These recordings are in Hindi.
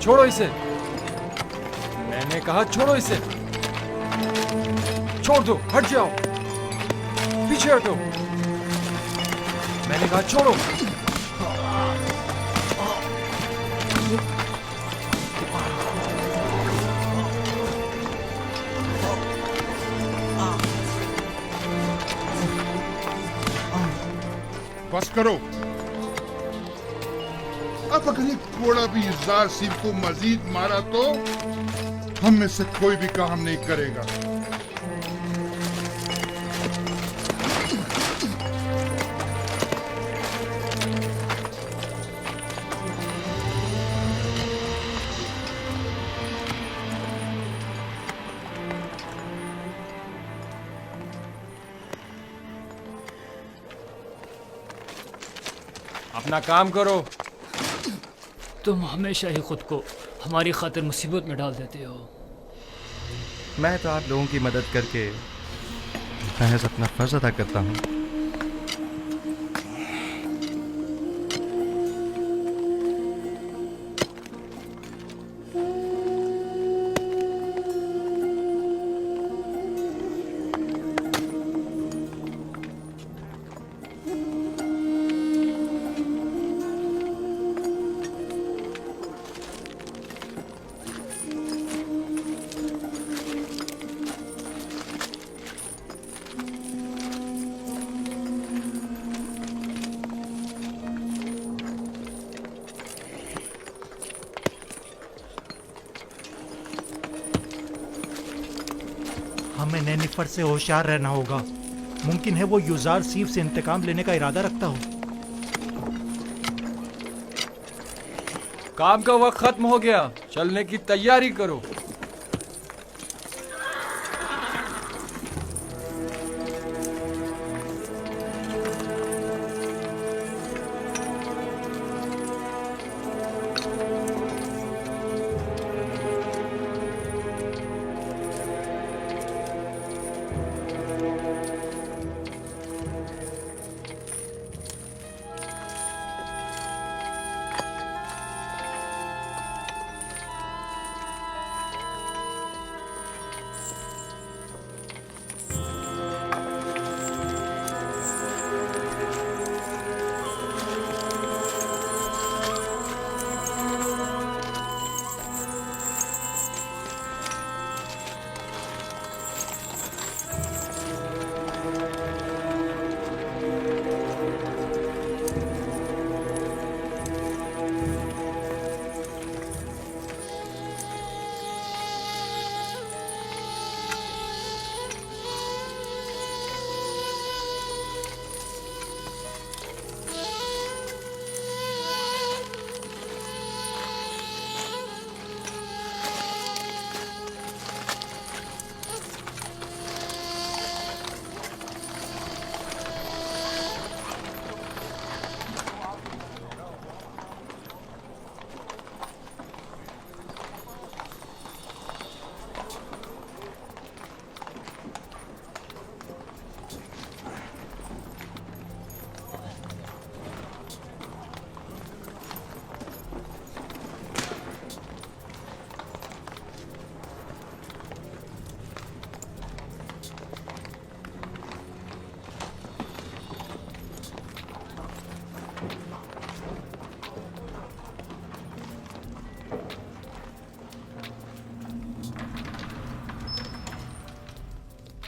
छोड़ो इसे, मैंने कहा छोड़ो इसे। छोड़ दो, हट जाओ, पीछे हटो, मैंने कहा छोड़ो। बस करो। अब अगर ये घोड़ा भी जार सिंह को मजीद मारा तो हम में से कोई भी काम नहीं करेगा। अपना काम करो। तुम हमेशा ही खुद को हमारी खातिर मुसीबत में डाल देते हो। मैं तो आप लोगों की मदद करके महज अपना फर्ज अदा करता हूँ। हमें नैनीफर से होशियार रहना होगा। मुमकिन है वो युजार सीफ से इंतकाम लेने का इरादा रखता हो। काम का वक्त खत्म हो गया, चलने की तैयारी करो।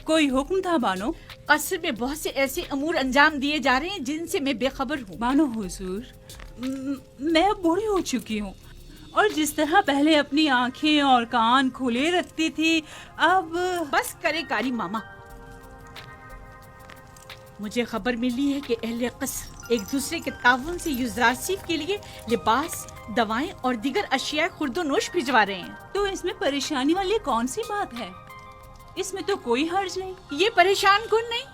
कोई हुक्म था बानो? कसर में बहुत से ऐसे अमूर अंजाम दिए जा रहे हैं जिनसे मैं बेखबर हूँ। बानो हुजूर, मैं अब बूढ़ी हो चुकी हूँ और जिस तरह पहले अपनी आंखें और कान खुले रखती थी, अब बस करे कारी मामा। मुझे खबर मिली है कि अहले क़स्र एक दूसरे के ताउन से युज़ारसीफ के लिए लिबास, दवाएं और दीगर अशिया खुर्दोनोश भिजवा रहे हैं। तो इसमें परेशानी वाली कौन सी बात है? इसमें तो कोई हर्ज नहीं। ये परेशान कौन नहीं?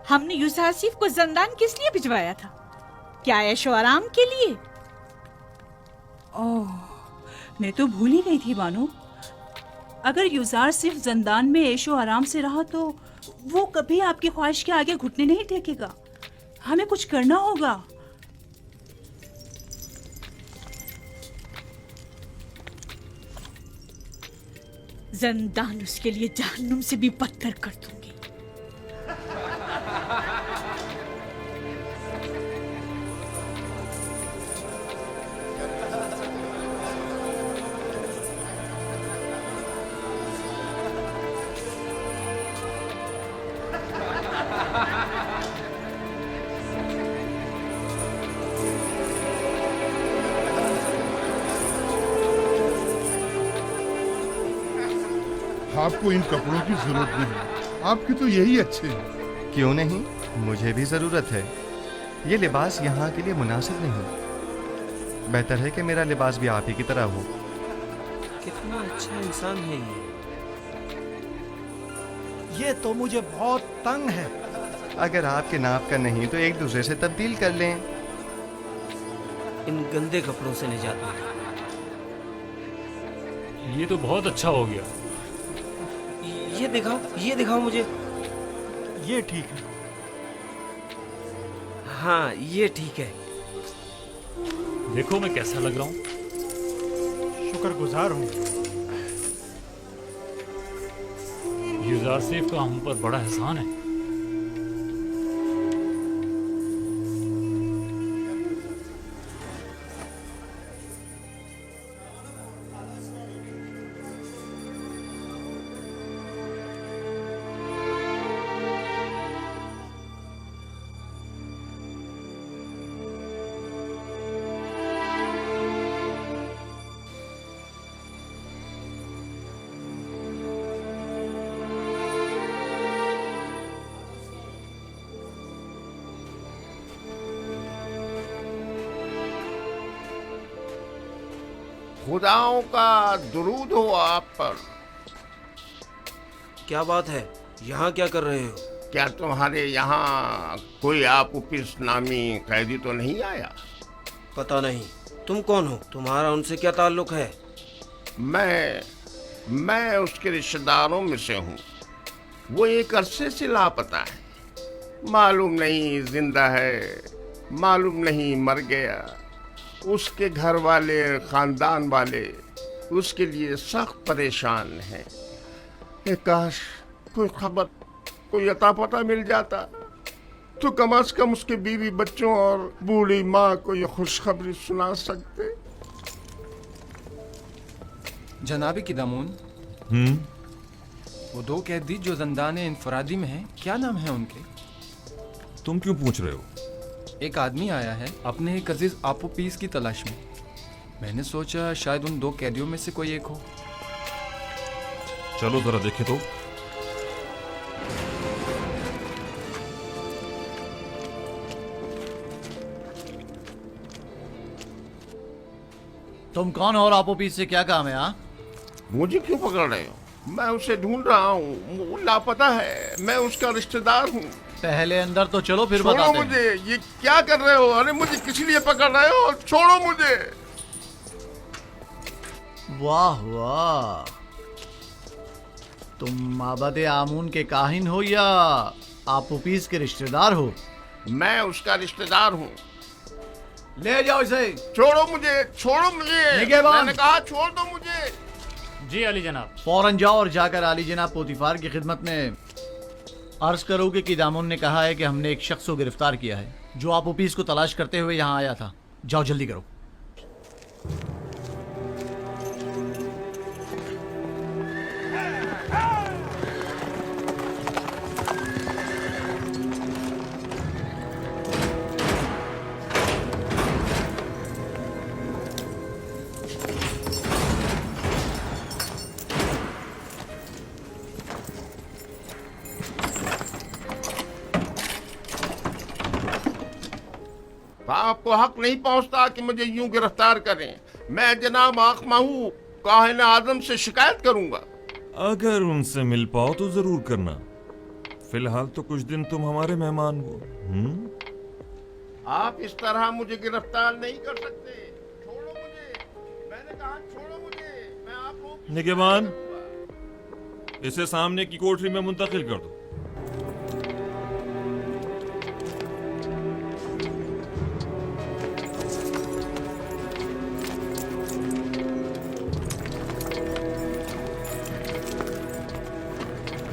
हमने युज़ारसीफ को जंदान किस लिए भिजवाया था? क्या ऐशो आराम के लिए? ओह, मैं तो भूल ही गई थी बानो। अगर युजार सिर्फ जंदान में ऐशो आराम से रहा तो वो कभी आपकी ख्वाहिश के आगे घुटने नहीं टेकेगा। हमें कुछ करना होगा। जंदान उसके लिए जहन्नुम से भी बदतर कर दूंगी। आपको इन कपड़ों की जरूरत नहीं, आपके तो यही अच्छे हैं। क्यों नहीं, मुझे भी ज़रूरत है। ये लिबास यहाँ के लिए मुनासिब नहीं। बेहतर है कि मेरा लिबास भी आप ही की तरह हो। कितना अच्छा इंसान है ये तो मुझे बहुत तंग है। अगर आपके नाप का नहीं तो एक दूसरे से तब्दील कर लें। इन गंदे कपड़ों से निजात मिली। ये तो बहुत अच्छा हो गया। ये दिखाओ मुझे। ये ठीक है। हाँ, ये ठीक है। देखो मैं कैसा लग रहा हूँ। शुक्रगुजार हूँ। युजारसीफ का हम पर बड़ा एहसान है। खुदाओं का दुरूद हो आप पर। क्या बात है? यहाँ क्या कर रहे हो? क्या तुम्हारे यहाँ कोई आपुपिस नामी कैदी तो नहीं आया? पता नहीं। तुम कौन हो? तुम्हारा उनसे क्या ताल्लुक है? मैं उसके रिश्तेदारों में से हूँ। वो एक अरसे से लापता है। मालूम नहीं जिंदा है, मालूम नहीं मर गया। उसके घर वाले, खानदान वाले उसके लिए सख्त परेशान हैं। काश कोई खबर, कोई अता पता मिल जाता तो कम से कम उसके बीवी बच्चों और बूढ़ी माँ को ये खुशखबरी सुना सकते। जनाबी किदामून, वो दो कैदी जो जंदान इंफरादी में हैं, क्या नाम है उनके? तुम क्यों पूछ रहे हो? एक आदमी आया है अपने एक अजीज आपोपीस की तलाश में। मैंने सोचा शायद उन दो कैदियों में से कोई एक हो। चलो जरा देखें तो। तुम कौन हो और आपोपीस से क्या काम है? हाँ, मुझे क्यों पकड़ रहे हो? मैं उसे ढूंढ रहा हूँ, वो लापता है। मैं उसका रिश्तेदार हूँ। पहले अंदर तो चलो, फिर छोड़ो बताते मुझे। ये क्या कर रहे हो? अरे मुझे किस लिए पकड़ रहे हो? छोड़ो मुझे। वाह वाह, तुम माबद आमून के काहिन हो या आपोपीस के रिश्तेदार हो? मैं उसका रिश्तेदार हूँ। ले जाओ इसे। छोड़ो मुझे, छोड़ो मुझे। निगहबान। मैंने कहा छोड़ दो मुझे। जी अली जनाब। फौरन जाओ और जाकर आली जनाब पोतीफार की खिदमत में अर्ज करो कि किदामुन ने कहा है कि हमने एक शख्स को गिरफ्तार किया है जो आपोपीस को तलाश करते हुए यहाँ आया था। जाओ जल्दी करो। आपको हक नहीं पहुंचता कि मुझे यूं गिरफ्तार करें। मैं जनाब आखमा हूँ, काहिन आजम से शिकायत करूंगा। अगर उनसे मिल पाओ तो जरूर करना। फिलहाल तो कुछ दिन तुम हमारे मेहमान हो। आप इस तरह मुझे गिरफ्तार नहीं कर सकते। छोड़ो मुझे, मैंने कहा छोड़ो मुझे। मैं आप लोगों की निगहबान, शिकायत करूंगा। इसे सामने की कोठरी में मुंतकिल कर दो।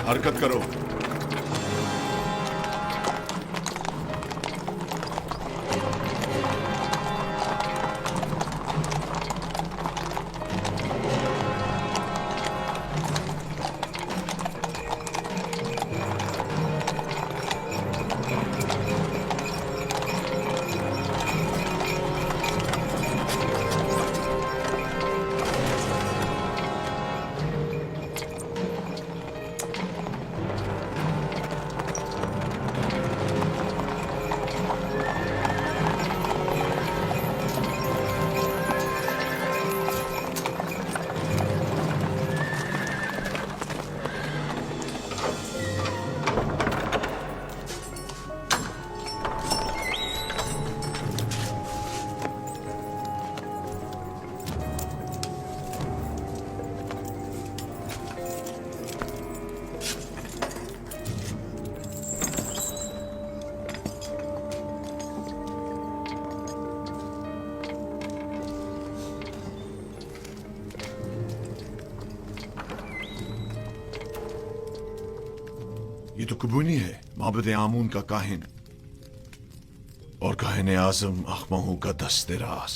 हरकत करो। ये तो कुबूनी है, माबद आमून का काहिन और काहिन आजम अखमहू का दस्ते रास।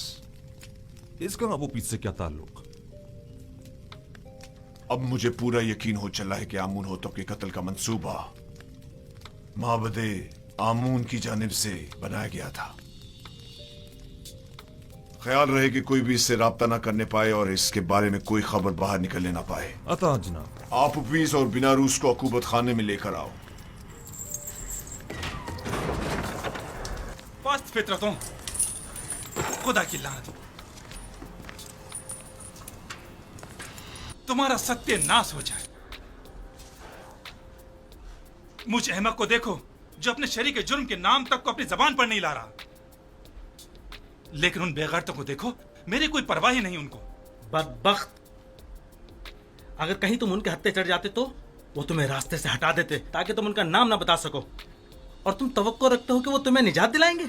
इसका अबू पीस से क्या ताल्लुक? अब मुझे पूरा यकीन हो चला है कि आमून होतो के कत्ल का मंसूबा माबद आमून की जानिब से बनाया गया था। ख्याल रहे कि कोई भी इससे राब्ता ना करने पाए और इसके बारे में कोई खबर बाहर निकलने ना पाए। अता जनाब। आप उपीस और बिना रूस को अकूबत खाने में लेकर आओ। पस्त फितरतों, खुदा की लानत, तुम्हारा सत्यानाश हो जाए। मुझ अहमक को देखो जो अपने शरीक के जुर्म के नाम तक को अपनी जबान पर नहीं ला रहा, लेकिन उन बेगैरतों को देखो, मेरी कोई परवाह ही नहीं उनको। बदबख्त, अगर कहीं तुम उनके हत्थे चढ़ जाते तो वो तुम्हें रास्ते से हटा देते ताकि तुम उनका नाम ना बता सको, और तुम तवक्को रखते हो कि वो तुम्हें निजात दिलाएंगे।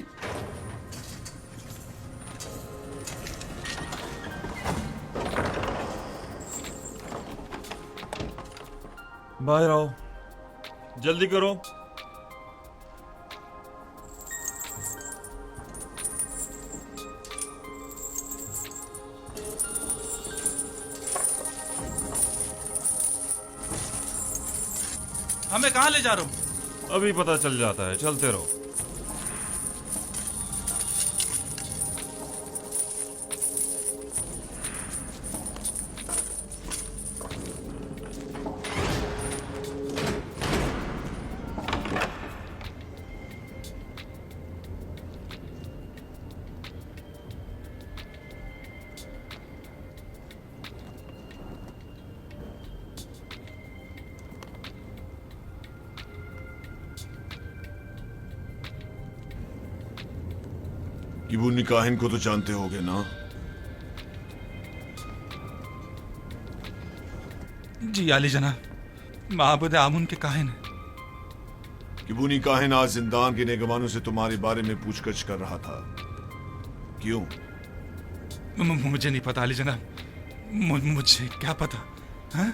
बाहर आओ, जल्दी करो। हमें कहां ले जा रहे हो? अभी पता चल जाता है, चलते रहो। इबुनी काहिन को तो जानते होगे ना? जी आली जनाब, माबूद आमुन के काहिन है। इबुनी काहिन आज जिंदान के निगमानों से तुम्हारे बारे में पूछगछ कर रहा था। क्यों? मुझे नहीं पता आली जनाब, मुझे क्या पता है?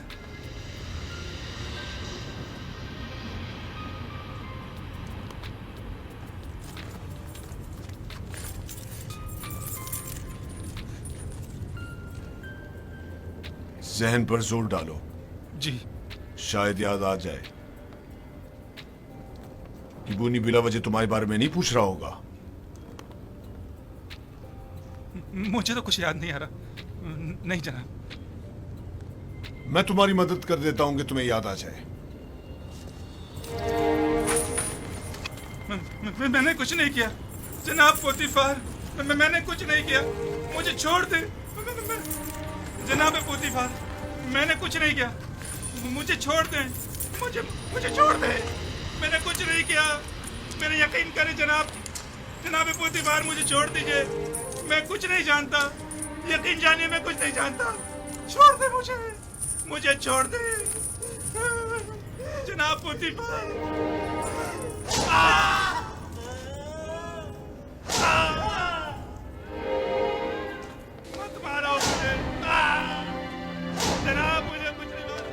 जहन पर जोर डालो। जी। शायद याद आ जाए कि बूनी बिला वजह तुम्हारे बारे में नहीं पूछ रहा होगा। मुझे तो कुछ याद नहीं आ रहा। नहीं जनाब। मैं तुम्हारी मदद कर देता हूं कि तुम्हें याद आ जाए। मैंने कुछ नहीं किया जनाब पोतीफार, मैंने कुछ नहीं किया, मुझे छोड़ दे। जनाब पोतीफार, मैंने कुछ नहीं किया, मुझे छोड़ दे, मुझे छोड़ दे, मैंने कुछ नहीं किया, मेरा यकीन करें जनाब। जनाब पोतीफार, मुझे छोड़ दीजिए, मैं कुछ नहीं जानता, यकीन जानिए मैं कुछ नहीं जानता, छोड़ दे मुझे छोड़ दे जनाब पोतीफार। मत मारो मुझे जनाब, मुझे कुछ नहीं मारो।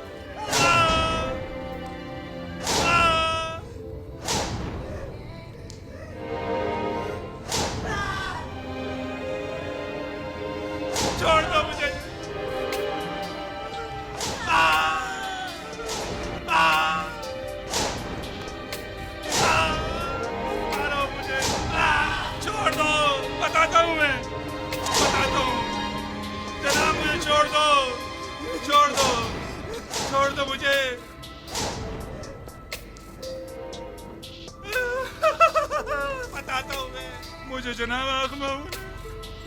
छोड़ दो मुझे। मारो मुझे, छोड़ दो, बताता हूँ मैं, बताता हूँ जनाब, मुझे छोड़ दो, छोड़ दो, छोड़ दो मुझे। बताता हूँ मैं, मुझे जनाब अखमाऊ ने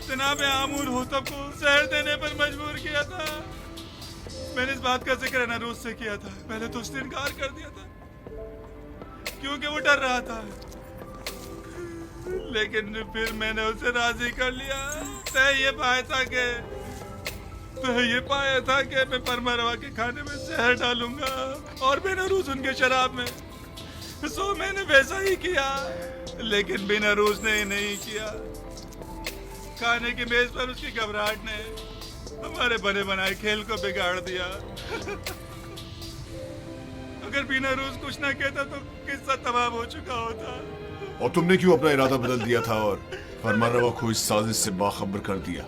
जनाब आमूर होतब को जहर देने पर मजबूर किया था। मैंने इस बात का जिक्र अनारूज से किया था, पहले तो उसने इनकार कर दिया था क्योंकि वो डर रहा था, लेकिन फिर मैंने उसे राजी कर लिया। तय ये पाया था कि मैं परमरवा के खाने में जहर डालूंगा और बेनरूज उनके शराब में, सो मैंने वैसा ही किया, लेकिन बेनरूज ने नहीं किया। खाने की मेज पर उसकी घबराहट ने हमारे बने बनाए खेल को बिगाड़ दिया। अगर बेनरूज कुछ ना कहता तो किस्सा तमाम हो चुका होता। और तुमने क्यों अपना इरादा बदल दिया था और फरमानरवा को इस साजिश से बाखबर कर दिया?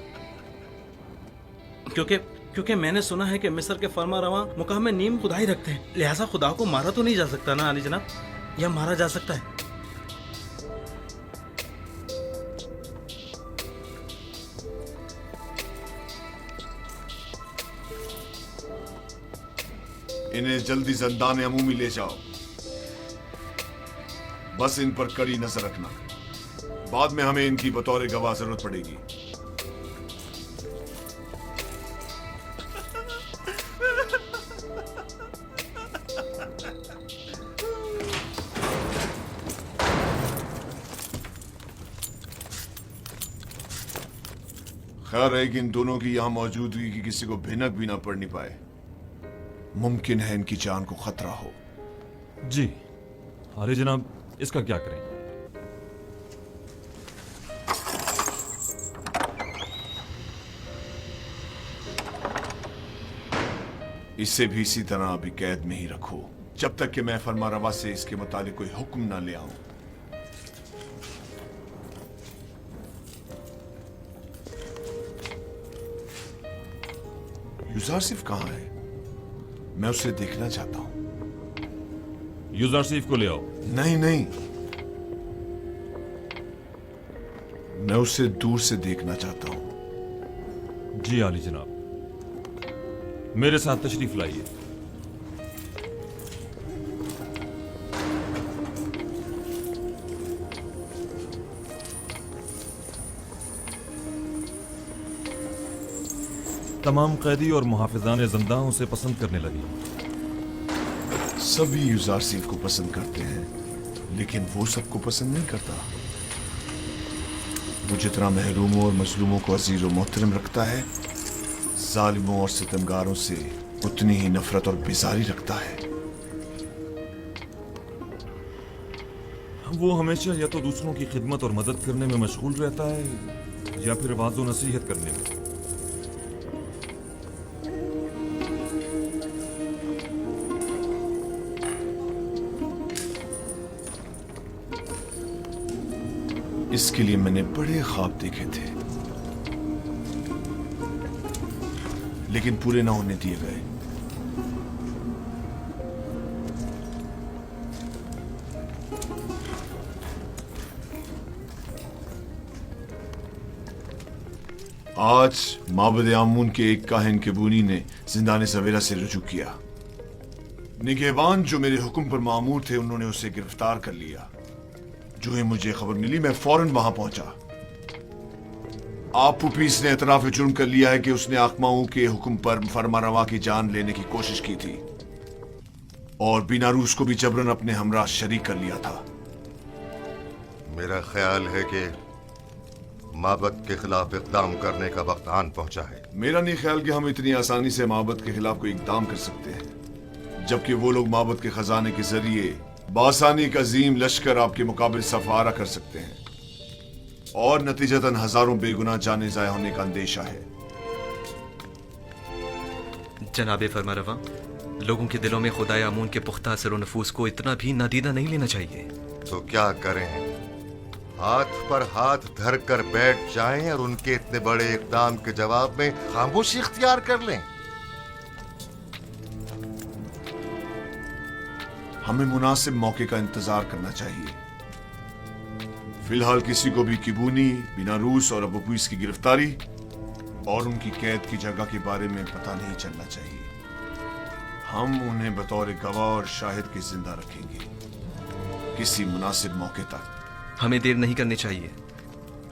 क्योंकि मैंने सुना है कि मिस्र के फरमारवा मुकाम में नीम खुदा ही रखते हैं, लिहाजा खुदा को मारा तो नहीं जा सकता ना आली जनाब, या मारा जा सकता है? इन्हें जल्दी ज़िंदान अमूमी ले जाओ, बस इन पर कड़ी नजर रखना, बाद में हमें इनकी बतौर गवाह जरूरत पड़ेगी। खैर है कि इन दोनों की यहां मौजूदगी की किसी को भिनक भी ना पड़नी पाए। मुमकिन है इनकी जान को खतरा हो। जी अरे जनाब, इसका क्या करें? इसे भी इसी तरह अभी कैद में ही रखो, जब तक कि मैं फरमारवा से इसके मुतालिक कोई हुक्म ना ले आऊं। यूजारसिफ कहां है? मैं उसे देखना चाहता हूं। यूजारसिफ को ले आओ। नहीं नहीं, मैं उसे दूर से देखना चाहता हूं। जी आली जनाब, मेरे साथ तशरीफ लाइए। तमाम कैदी और मुहाफिजान ज़िंदा उसे पसंद करने लगे। सभी यूजारसिफ को पसंद करते हैं, लेकिन वो सबको पसंद नहीं करता। वो जितना महरूमों और मजलूमों को अजीज और मोहतरम रखता है, जालिमों और सितमगारों से उतनी ही नफरत और बेजारी रखता है। वो हमेशा या तो दूसरों की खिदमत और मदद करने में मशगूल रहता है या फिर वाज़ो नसीहत करने में। इसके लिए मैंने बड़े ख्वाब देखे थे, लेकिन पूरे ना होने दिए गए। आज माबद आमून के एक काहिन केबूनी ने जिंदाने सवेरा से रुजू किया। निगहबान जो मेरे हुक्म पर मामूर थे, उन्होंने उसे गिरफ्तार कर लिया। जो ही मुझे खबर मिली मैं फौरन वहां पहुंचा। आप पुपीस ने एतराफ जुर्म कर लिया है कि उसने आकमाओं के हुक्म पर फरमारवा की जान लेने की कोशिश की थी और बीनारूस को भी जबरन अपने हमरा शरीक कर लिया था। मेरा ख्याल है कि माबद के खिलाफ इकदाम करने का वक्त आन पहुंचा है। मेरा नहीं ख्याल कि हम इतनी आसानी से माबद के खिलाफ कोई इकदाम कर सकते हैं, जबकि वो लोग माबद के खजाने के जरिए बासानी का अजीम लश्कर आपके मुकाबले सफारा कर सकते हैं और नतीजतन हजारों बेगुनाह जाने जाया होने का अंदेशा है। जनाबे फरमारवा, लोगों के दिलों में खुदाए आमून के पुख्ता असर नफूस को इतना भी नादीदा नहीं लेना चाहिए। तो क्या करें? हाथ पर हाथ धर कर बैठ जाएं और उनके इतने बड़े इकदाम के जवाब में खामोशी इख्तियार कर लें? हमें मुनासिब मौके का इंतजार करना चाहिए। फिलहाल किसी को भी किबूनी, बीनारूस और अबूपीस की गिरफ्तारी और उनकी कैद की जगह के बारे में पता नहीं चलना चाहिए। हम उन्हें बतौर गवाह और शाहिद के जिंदा रखेंगे किसी मुनासिब मौके तक। हमें देर नहीं करनी चाहिए।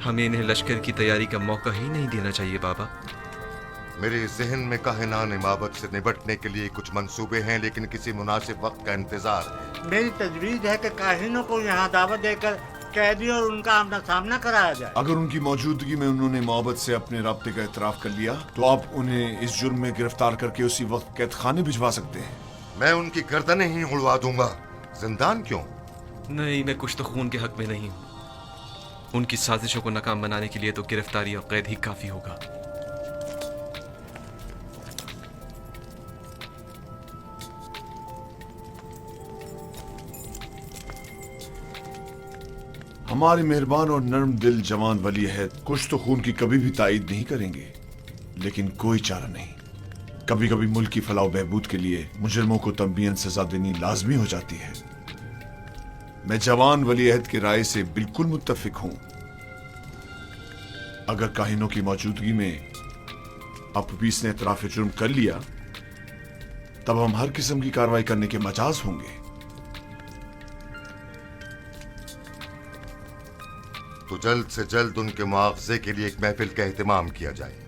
हमें इन्हें लश्कर की तैयारी का मौका ही नहीं देना चाहिए बाबा। मेरे जहन में काहिनान माबद से निपटने के लिए कुछ मंसूबे हैं, लेकिन किसी मुनासिब वक्त का इंतजार है। मेरी तजवीज है कि काहिनों को यहाँ दावत देकर कैदी और उनका आमना सामना कराया जाए। अगर उनकी मौजूदगी में उन्होंने मोहब्बत से अपने राब्ते का इतराफ कर लिया तो आप उन्हें इस जुर्म में गिरफ्तार करके उसी वक्त कैद खाने भिजवा सकते हैं। मैं उनकी गर्दनें ही उड़वा दूंगा। जिंदान क्यों? नहीं, मैं कुछ तो खून के हक में नहीं हूँ। उनकी साजिशों को नाकाम बनाने के लिए तो गिरफ्तारी और कैद ही काफी होगा। हमारे मेहरबान और नर्म दिल जवान वली अहद कुछ तो खून की कभी भी तायद नहीं करेंगे, लेकिन कोई चारा नहीं। कभी कभी मुल्क की फलाह बहबूद के लिए मुजरिमों को तंबीहन सजा देनी लाजमी हो जाती है। मैं जवान वली अहद की राय से बिल्कुल मुत्तफिक हूं। अगर काहिनों की मौजूदगी में अबूपीस ने इतराफ जुर्म कर लिया तब हम हर किस्म की कार्रवाई करने के मजाज होंगे। तो जल्द से जल्द उनके मुआवजे के लिए एक महफिल का एहतमाम किया जाए।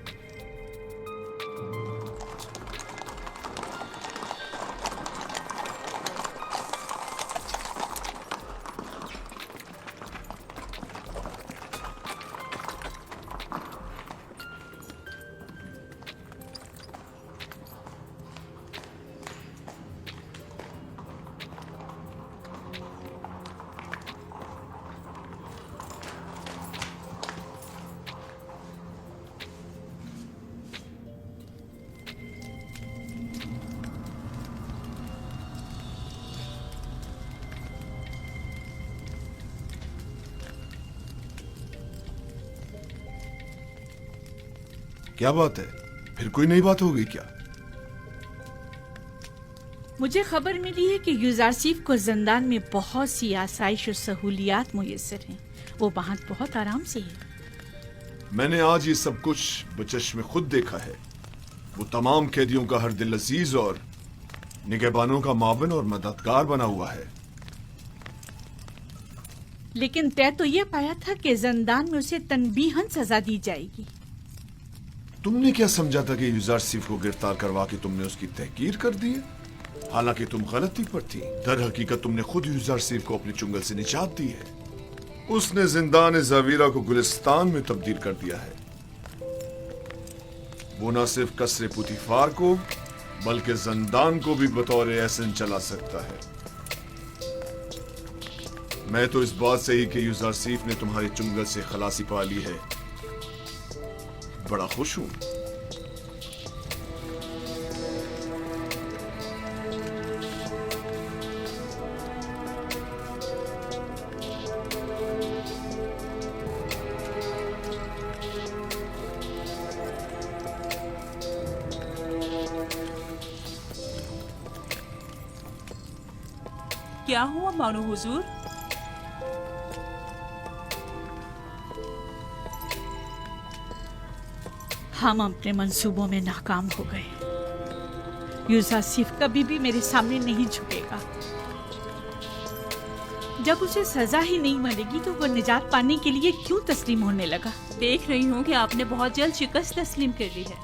क्या बात है? फिर कोई नई बात हो गई क्या? मुझे खबर मिली है कि यूजारसीफ को जिंदान में बहुत सी आसाइश और सहूलियात मुयस्सर हैं। वो वहाँ बहुत आराम से है। मैंने आज ये सब कुछ बचश्मे खुद देखा है। वो तमाम कैदियों का हर दिल अजीज और निगहबानों का मावन और मददगार बना हुआ है। लेकिन तय तो ये पाया था कि जिंदान में उसे तनबीहन सजा दी जाएगी। तुमने क्या समझा था कि यूजारसीफ को गिरफ्तार करवा के तुमने उसकी तहकीर कर दी है? हालांकि तुम गलती पर थी। दर हकीकत तुमने खुद यूजारसीफ को अपने चुंगल से निजात दी है। उसने जिंदान ज़वीरा को गुलिस्तान में तब्दील कर दिया है। वो न सिर्फ कसरे पुतीफार को बल्कि जिंदान को भी बतौर एहसन चला सकता है। मैं तो इस बात से ही कि यूजारसीफ ने तुम्हारे चुंगल से खलासी पा ली है बड़ा खुश हूं। क्या हुआ मानो हुजूर? हम अपने मंसूबों में नाकाम हो गए। यूजारसीफ कभी भी मेरे सामने नहीं झुकेगा। जब उसे सजा ही नहीं मिलेगी तो वो निजात पाने के लिए क्यों तस्लीम होने लगा? देख रही हूँ कि आपने बहुत जल्द शिकस्त तस्लीम कर ली है।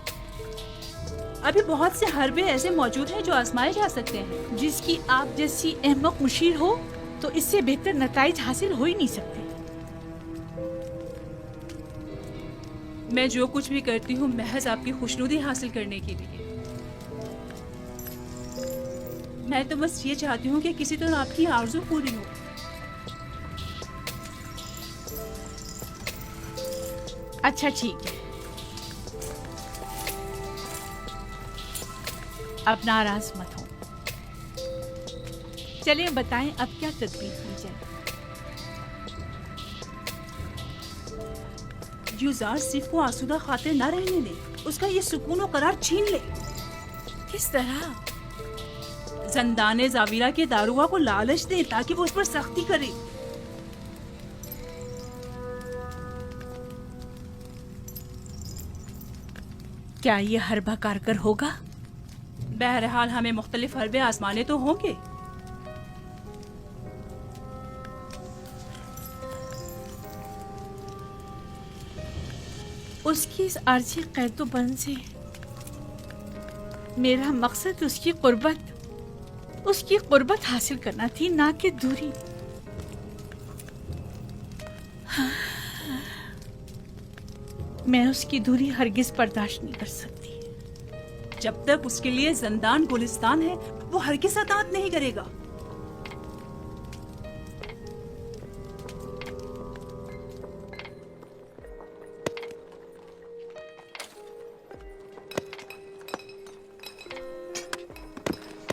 अभी बहुत से हरबे ऐसे मौजूद हैं जो आजमाए जा सकते हैं। जिसकी आप जैसी अहमक मुशीर हो तो इससे बेहतर नताइज हासिल हो ही नहीं सकते। मैं जो कुछ भी करती हूँ महज आपकी खुशनुदी हासिल करने के लिए। मैं तो बस ये चाहती हूँ कि किसी तरह आपकी आरज़ू पूरी हो। अच्छा ठीक है, अब नाराज मत हो। चलिए बताएं अब क्या तदबीर की जाए। युजार सिर्फ को आसूदा खातिर न रहने दे, उसका ये सुकून और करार छीन ले। किस तरह? जंदाने जाविरा के दारुआ को लालच दे ताकि वो उस पर सख्ती करे। क्या ये हरबा कारगर होगा? बहरहाल हमें मुख्तलिफ हरबे आजमाने तो होंगे। उसकी इस आर्जी कैदोबंद से मेरा मकसद उसकी कुर्बत हासिल करना थी, ना कि दूरी। मैं उसकी दूरी हरगिज बर्दाश्त नहीं कर सकती। जब तक उसके लिए जंदान गुलिस्तान है वो हरगिज अतात नहीं करेगा।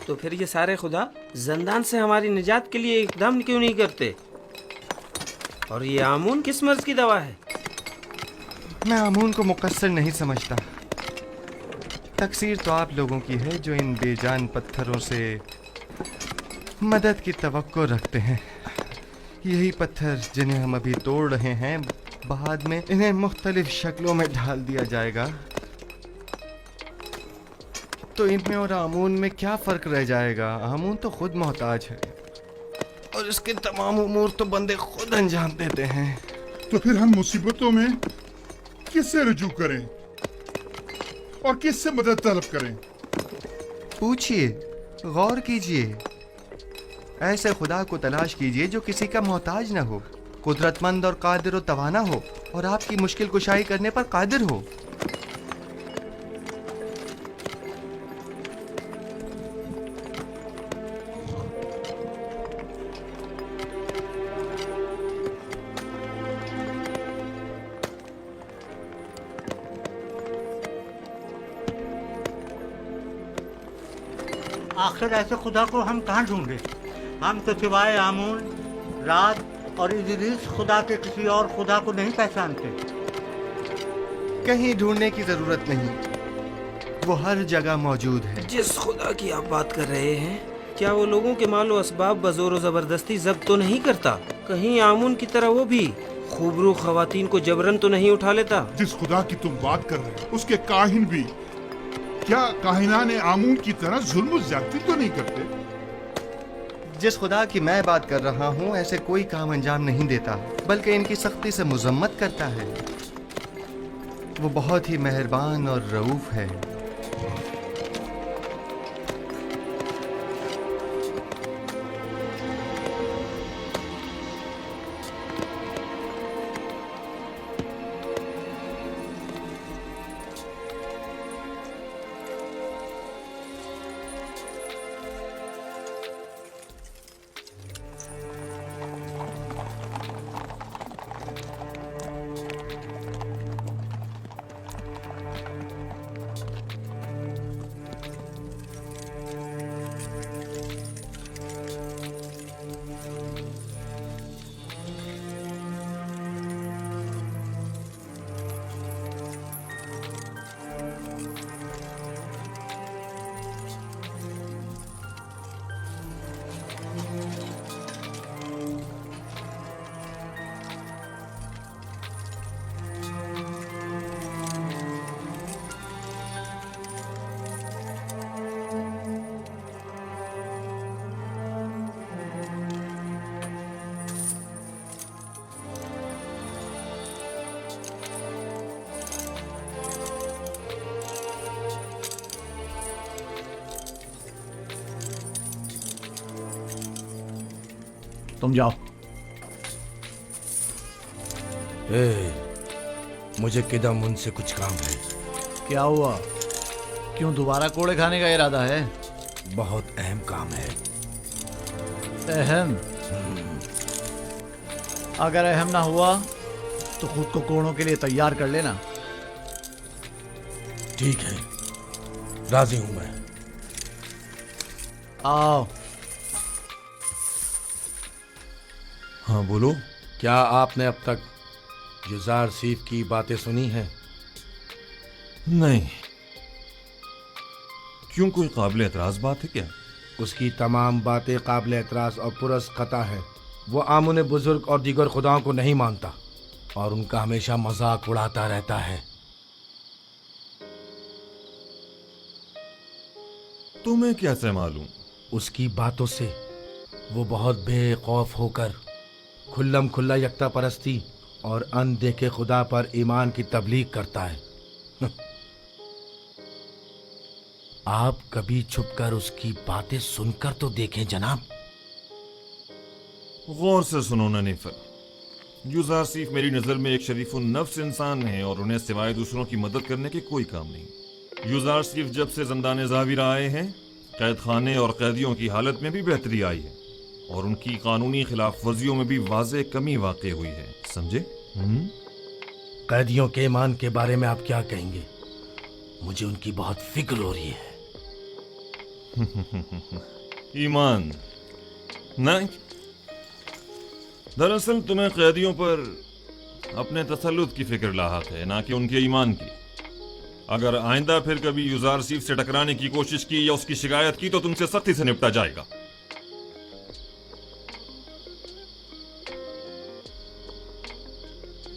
तो फिर ये सारे खुदा जंदान से हमारी निजात के लिए इकदाम क्यों नहीं करते? और ये आमून किस मर्ज की दवा है? मैं आमून को मुकस्सर नहीं समझता। तकसीर तो आप लोगों की है जो इन बेजान पत्थरों से मदद की तवक्को रखते हैं। यही पत्थर जिन्हें हम अभी तोड़ रहे हैं, बाद में इन्हें मुख्तलिफ शक्लों में ढाल दिया जाएगा। तो इनमें और आमून में क्या फ़र्क रह जाएगा? आमून तो खुद मोहताज है और इसके तमाम उमूर तो बंदे खुद अंजाम देते हैं। तो फिर हम मुसीबतों में किससे रुजू करें और किससे मदद तलब करें? पूछिए, गौर कीजिए, ऐसे खुदा को तलाश कीजिए जो किसी का मोहताज न हो, कुदरतमंद और कादिर और तवाना हो और आपकी मुश्किल कुशाई करने पर कादिर हो। आखिर ऐसे खुदा को हम कहाँ ढूंढे? हम तो सिवाय आमून, रात और इदरीस खुदा के किसी और खुदा को नहीं पहचानते। कहीं ढूंढने की जरूरत नहीं, वो हर जगह मौजूद है। जिस खुदा की आप बात कर रहे हैं, क्या वो लोगों के मालो असबाब बजोर जबरदस्ती जब्त तो नहीं करता? कहीं आमून की तरह वो भी खूबरू खवातीन को जबरन तो नहीं उठा लेता? जिस खुदा की तुम बात कर रहे हो उसके काहिन भी क्या काहिनाने आमून की तरह जुल्म ज्यादती तो नहीं करते? जिस खुदा की मैं बात कर रहा हूँ ऐसे कोई काम अंजाम नहीं देता, बल्कि इनकी सख्ती से मुजम्मत करता है। वो बहुत ही मेहरबान और रऊफ है। तुम जाओ। मुझे किदम उनसे कुछ काम है। क्या हुआ? क्यों दोबारा कोड़े खाने का इरादा है? बहुत अहम काम है। अहम? अगर अहम ना हुआ तो खुद को कोड़ों के लिए तैयार कर लेना। ठीक है, राजी हूं मैं। आओ। हाँ बोलो। क्या आपने अब तक युजार सीफ की बातें सुनी हैं? नहीं। क्यों, कोई काबिल एतराज बात है क्या? उसकी तमाम बातें काबिल एतराज और पुरस खता है। वो आमुन बुजुर्ग और दीगर खुदाओं को नहीं मानता और उनका हमेशा मजाक उड़ाता रहता है। तुम्हें कैसे मालूम? उसकी बातों से वो बहुत बेखौफ होकर खुल्लम खुल्ला यकता परस्ती और अनदेखे खुदा पर ईमान की तबलीग करता है। आप कभी छुपकर उसकी बातें सुनकर तो देखें जनाब। गौर से सुनो ननीफर, युजार सीफ मेरी नजर में एक शरीफुन नफ्स इंसान है और उन्हें सिवाय दूसरों की मदद करने के कोई काम नहीं। युजार सीफ जब से ज़िंदाने ज़ाहिर आए हैं, कैद खाने और कैदियों की हालत में भी बेहतरी आई है और उनकी कानूनी खिलाफ वर्जियों में भी वाज़े कमी वाक़ई हुई है। समझे? कैदियों के ईमान के बारे में आप क्या कहेंगे? मुझे उनकी बहुत फिक्र हो रही है। ईमान नहीं, दरअसल तुम्हें कैदियों पर अपने तसल्लुत की फिक्र लाहक है, ना कि उनके ईमान की। अगर आइंदा फिर कभी युजार सीफ से टकराने की कोशिश की या उसकी शिकायत की तो तुमसे सख्ती से निपटा जाएगा।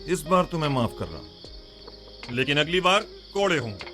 इस बार तो मैं माफ कर रहा हूं, लेकिन अगली बार कोड़े होंगे।